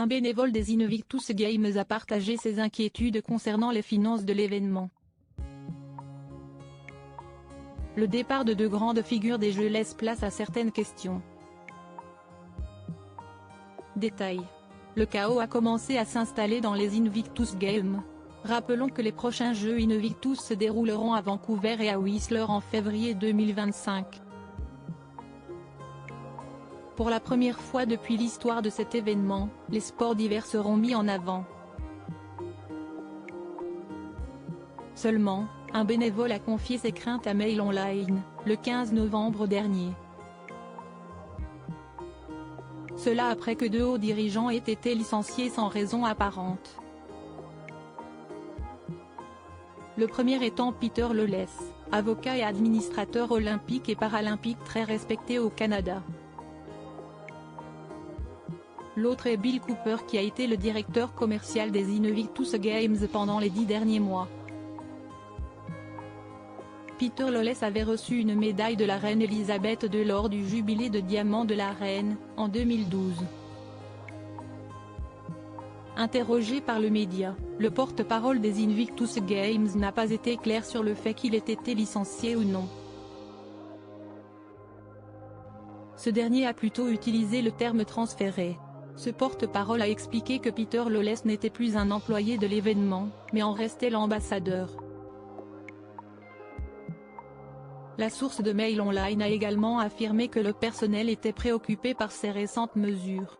Un bénévole des Invictus Games a partagé ses inquiétudes concernant les finances de l'événement. Le départ de deux grandes figures des jeux laisse place à certaines questions. Détail. Le chaos a commencé à s'installer dans les Invictus Games. Rappelons que les prochains jeux Invictus se dérouleront à Vancouver et à Whistler en février 2025. Pour la première fois depuis l'histoire de cet événement, les sports d'hiver seront mis en avant. Seulement, un bénévole a confié ses craintes à Mail Online, le 15 novembre dernier. Cela après que deux hauts dirigeants aient été licenciés sans raison apparente. Le premier étant Peter Lawless, avocat et administrateur olympique et paralympique très respecté au Canada. L'autre est Bill Cooper qui a été le directeur commercial des Invictus Games pendant les 10 derniers mois. Peter Lawless avait reçu une médaille de la reine Elisabeth II lors du jubilé de diamant de la reine, en 2012. Interrogé par le média, le porte-parole des Invictus Games n'a pas été clair sur le fait qu'il ait été licencié ou non. Ce dernier a plutôt utilisé le terme transféré. Ce porte-parole a expliqué que Peter Lawless n'était plus un employé de l'événement, mais en restait l'ambassadeur. La source de Mail Online a également affirmé que le personnel était préoccupé par ces récentes mesures.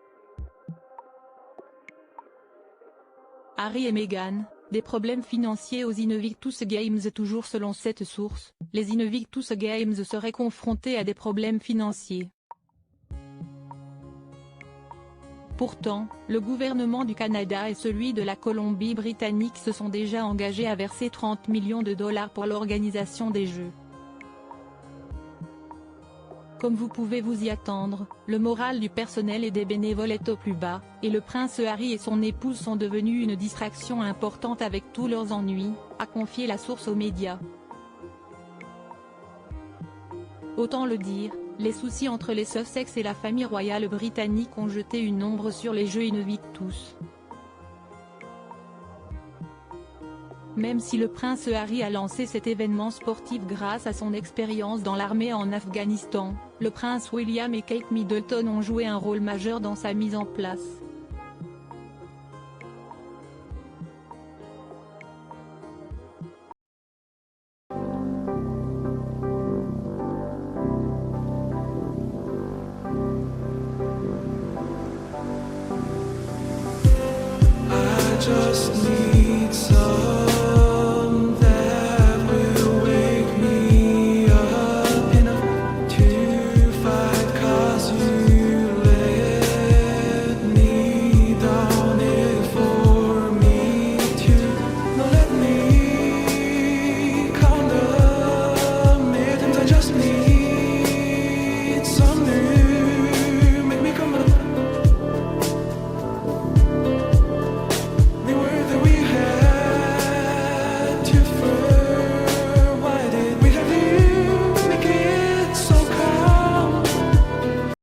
Harry et Meghan, des problèmes financiers aux Invictus Games. Toujours selon cette source, les Invictus Games seraient confrontés à des problèmes financiers. Pourtant, le gouvernement du Canada et celui de la Colombie-Britannique se sont déjà engagés à verser 30 millions de dollars pour l'organisation des Jeux. Comme vous pouvez vous y attendre, le moral du personnel et des bénévoles est au plus bas, et le prince Harry et son épouse sont devenus une distraction importante avec tous leurs ennuis, a confié la source aux médias. Autant le dire, les soucis entre les Sussex et la famille royale britannique ont jeté une ombre sur les Jeux Invictus. Même si le prince Harry a lancé cet événement sportif grâce à son expérience dans l'armée en Afghanistan, le prince William et Kate Middleton ont joué un rôle majeur dans sa mise en place. I just need